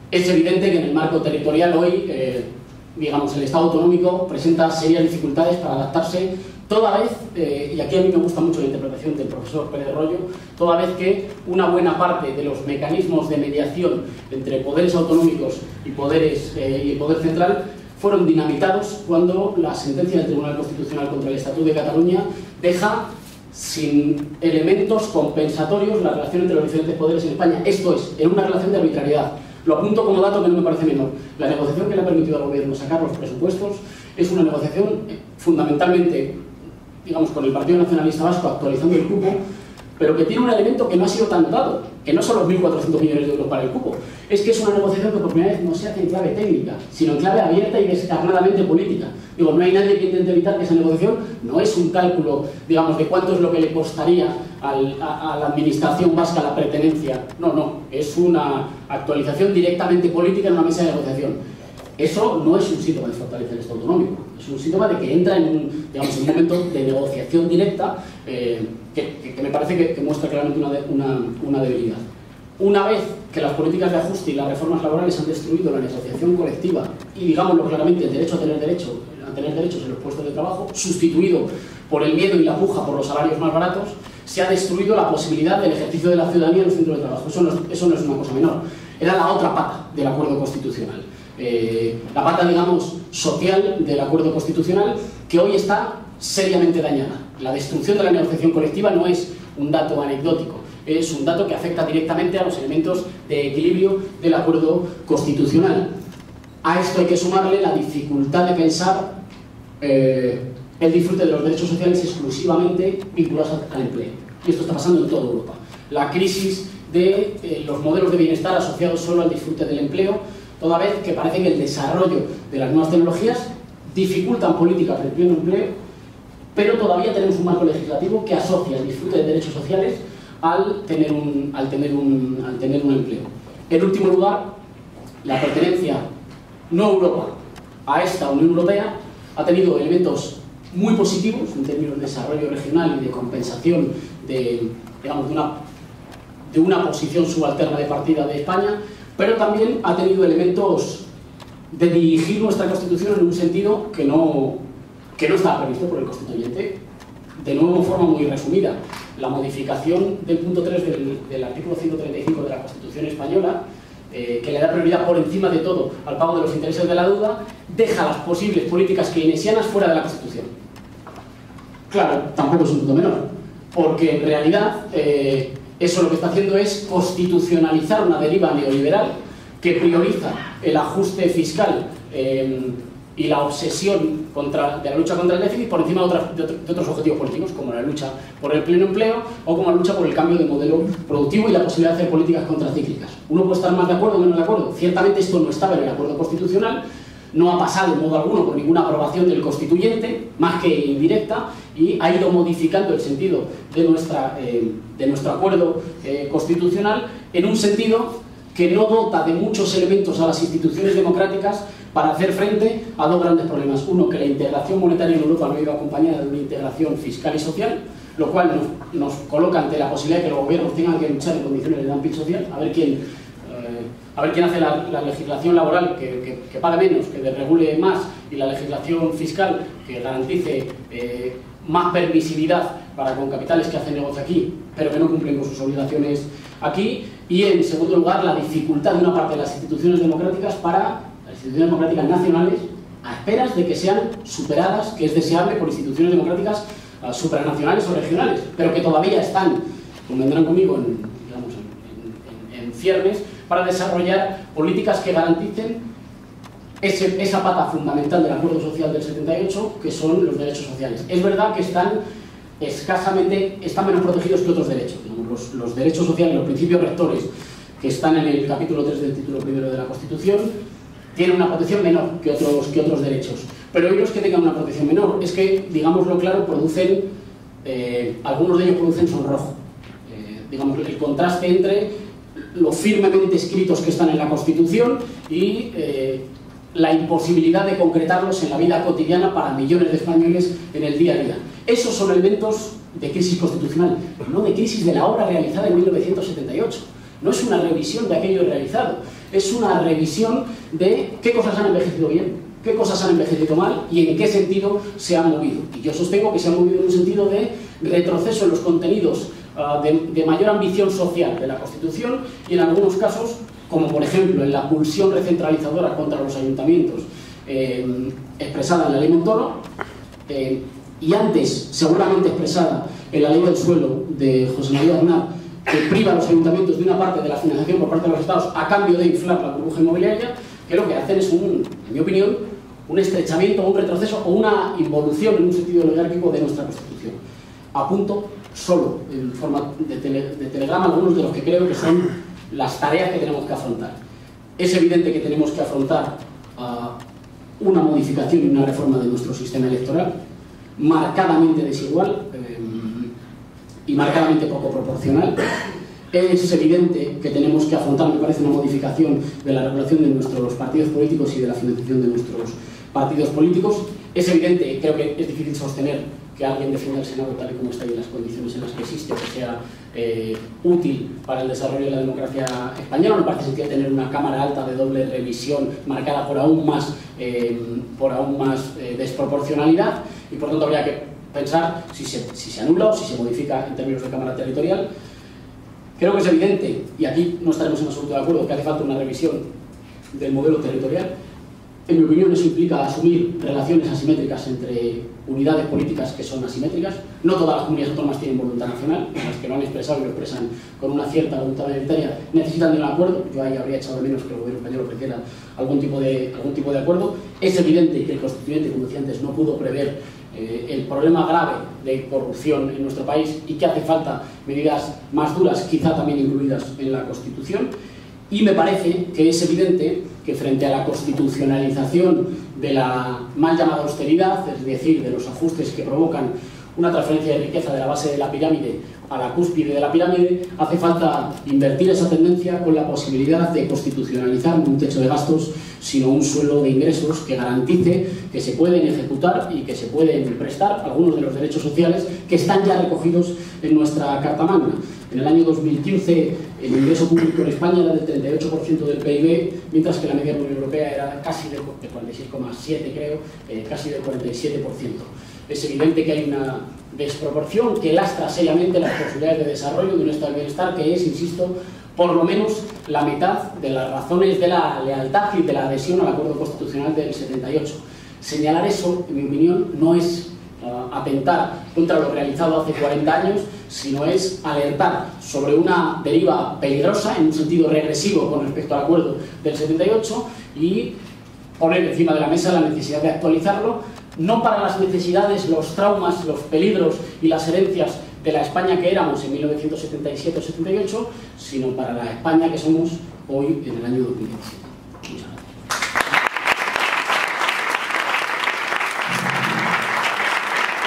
Es evidente que en el marco territorial hoy, digamos, el Estado autonómico presenta serias dificultades para adaptarse, toda vez, y aquí a mí me gusta mucho la interpretación del profesor Pérez Royo, toda vez que una buena parte de los mecanismos de mediación entre poderes autonómicos y el poder central fueron dinamitados cuando la sentencia del Tribunal Constitucional contra el Estatut de Cataluña deja sin elementos compensatorios la relación entre los diferentes poderes en España. Esto es, en una relación de arbitrariedad. Lo apunto como dato que no me parece menor. La negociación que le ha permitido al gobierno sacar los presupuestos es una negociación fundamentalmente, digamos, con el Partido Nacionalista Vasco actualizando el cupo, pero que tiene un elemento que no ha sido tan notado, que no son los 1.400 millones de euros para el cupo. Es que es una negociación que por primera vez no se hace en clave técnica, sino en clave abierta y descarnadamente política. Digo, no hay nadie que intente evitar que esa negociación no es un cálculo, digamos, de cuánto es lo que le costaría a la administración vasca la pertenencia. No, es una actualización directamente política en una mesa de negociación. Eso no es un síntoma de fortalecer el Estado autonómico, es un síntoma de que entra en un, digamos, en un momento de negociación directa que me parece que muestra claramente una debilidad. Una vez que las políticas de ajuste y las reformas laborales han destruido la negociación colectiva y, digámoslo claramente, el derecho a tener derechos en los puestos de trabajo, sustituido por el miedo y la puja por los salarios más baratos, se ha destruido la posibilidad del ejercicio de la ciudadanía en los centros de trabajo. Eso no es una cosa menor. Era la otra pata del acuerdo constitucional. La pata, digamos, social del acuerdo constitucional, que hoy está seriamente dañada. La destrucción de la negociación colectiva no es un dato anecdótico, es un dato que afecta directamente a los elementos de equilibrio del acuerdo constitucional. A esto hay que sumarle la dificultad de pensar el disfrute de los derechos sociales exclusivamente vinculados al empleo. Y esto está pasando en toda Europa. La crisis de los modelos de bienestar asociados solo al disfrute del empleo, toda vez que parece que el desarrollo de las nuevas tecnologías dificultan políticas de pleno empleo, pero todavía tenemos un marco legislativo que asocia el disfrute de derechos sociales al tener un empleo. En último lugar, la pertenencia no a Europa, a esta Unión Europea, ha tenido elementos muy positivos en términos de desarrollo regional y de compensación de una posición subalterna de partida de España, pero también ha tenido elementos de dirigir nuestra Constitución en un sentido que no estaba previsto por el constituyente. De nuevo, en forma muy resumida, la modificación del punto 3 del artículo 135 de la Constitución española, que le da prioridad por encima de todo al pago de los intereses de la deuda, deja las posibles políticas keynesianas fuera de la Constitución. Claro, tampoco es un punto menor, porque en realidad eso lo que está haciendo es constitucionalizar una deriva neoliberal que prioriza el ajuste fiscal y la obsesión de la lucha contra el déficit por encima de otros objetivos políticos, como la lucha por el pleno empleo o como la lucha por el cambio de modelo productivo y la posibilidad de hacer políticas contracíclicas. Uno puede estar más de acuerdo o menos de acuerdo. Ciertamente esto no estaba en el acuerdo constitucional, no ha pasado en modo alguno por ninguna aprobación del constituyente, más que indirecta, y ha ido modificando el sentido de nuestro acuerdo constitucional en un sentido que no dota de muchos elementos a las instituciones democráticas para hacer frente a dos grandes problemas. Uno, que la integración monetaria en Europa no ha ido acompañada de una integración fiscal y social, lo cual nos coloca ante la posibilidad de que los gobiernos tengan que luchar en condiciones de dumping social, a ver quién hace la legislación laboral que pague menos, que desregule más, y la legislación fiscal que garantice más permisividad para con capitales que hacen negocio aquí, pero que no cumplen con sus obligaciones aquí. Y en segundo lugar, la dificultad de una parte de las instituciones democráticas nacionales, a esperas de que sean superadas, que es deseable, por instituciones democráticas supranacionales o regionales, pero que todavía están, convendrán conmigo, en ciernes para desarrollar políticas que garanticen esa pata fundamental del acuerdo social del 78, que son los derechos sociales. Es verdad que están menos protegidos que otros derechos. Los derechos sociales, los principios rectores que están en el capítulo 3 del título primero de la Constitución, tienen una protección menor que otros derechos. Pero hoy no es que tengan una protección menor, es que, digámoslo claro, algunos de ellos producen sonrojo. Digamos, el contraste entre lo firmemente escritos que están en la Constitución y la imposibilidad de concretarlos en la vida cotidiana para millones de españoles en el día a día. Esos son elementos de crisis constitucional, no de crisis de la obra realizada en 1978. No es una revisión de aquello realizado. es una revisión de qué cosas han envejecido bien, qué cosas han envejecido mal y en qué sentido se han movido. Y yo sostengo que se han movido en un sentido de retroceso en los contenidos de mayor ambición social de la Constitución y en algunos casos, como por ejemplo en la pulsión recentralizadora contra los ayuntamientos expresada en la Ley Montoro, y antes seguramente expresada en la Ley del Suelo de José María Aznar, que priva a los ayuntamientos de una parte de la financiación por parte de los estados a cambio de inflar la burbuja inmobiliaria, que lo que hacen es, en mi opinión, un estrechamiento, un retroceso o una involución en un sentido oligárquico de nuestra Constitución. Apunto solo en forma de telegrama algunos de los que creo que son las tareas que tenemos que afrontar. Es evidente que tenemos que afrontar una modificación y una reforma de nuestro sistema electoral marcadamente desigual y marcadamente poco proporcional. Es evidente que tenemos que afrontar, me parece, una modificación de la regulación de nuestros partidos políticos y de la financiación de nuestros partidos políticos. Es evidente, creo que es difícil sostener que alguien defienda el Senado tal y como está y en las condiciones en las que existe, que sea útil para el desarrollo de la democracia española. Me parece sentido tener una Cámara Alta de doble revisión marcada por aún más desproporcionalidad, y por tanto habría que pensar si se anula o si se modifica en términos de Cámara Territorial. Creo que es evidente, y aquí no estaremos en absoluto de acuerdo, que hace falta una revisión del modelo territorial. En mi opinión, eso implica asumir relaciones asimétricas entre unidades políticas que son asimétricas. No todas las comunidades autónomas tienen voluntad nacional, las que lo han expresado y lo expresan con una cierta voluntad mayoritaria necesitan de un acuerdo. Yo ahí habría echado de menos que el gobierno español ofreciera algún tipo de acuerdo. Es evidente que el constituyente, como decía antes, no pudo prever el problema grave de corrupción en nuestro país y que hace falta medidas más duras, quizá también incluidas en la Constitución. Y me parece que es evidente que frente a la constitucionalización de la mal llamada austeridad, es decir, de los ajustes que provocan una transferencia de riqueza de la base de la pirámide a la cúspide de la pirámide, hace falta invertir esa tendencia con la posibilidad de constitucionalizar no un techo de gastos, sino un suelo de ingresos que garantice que se pueden ejecutar y que se pueden prestar algunos de los derechos sociales que están ya recogidos en nuestra Carta Magna. En el año 2015 el ingreso público en España era del 38% del PIB, mientras que la media de la Unión Europea era casi de 46,7, creo, casi del 47%. Es evidente que hay una desproporción que lastra seriamente las posibilidades de desarrollo de un estado de bienestar que es, insisto, por lo menos la mitad de las razones de la lealtad y de la adhesión al acuerdo constitucional del 78. Señalar eso, en mi opinión, no es atentar contra lo realizado hace 40 años, sino es alertar sobre una deriva peligrosa en un sentido regresivo con respecto al acuerdo del 78 y poner encima de la mesa la necesidad de actualizarlo, no para las necesidades, los traumas, los peligros y las herencias de la España que éramos en 1977 o 78, sino para la España que somos hoy en el año 2017. Muchas gracias.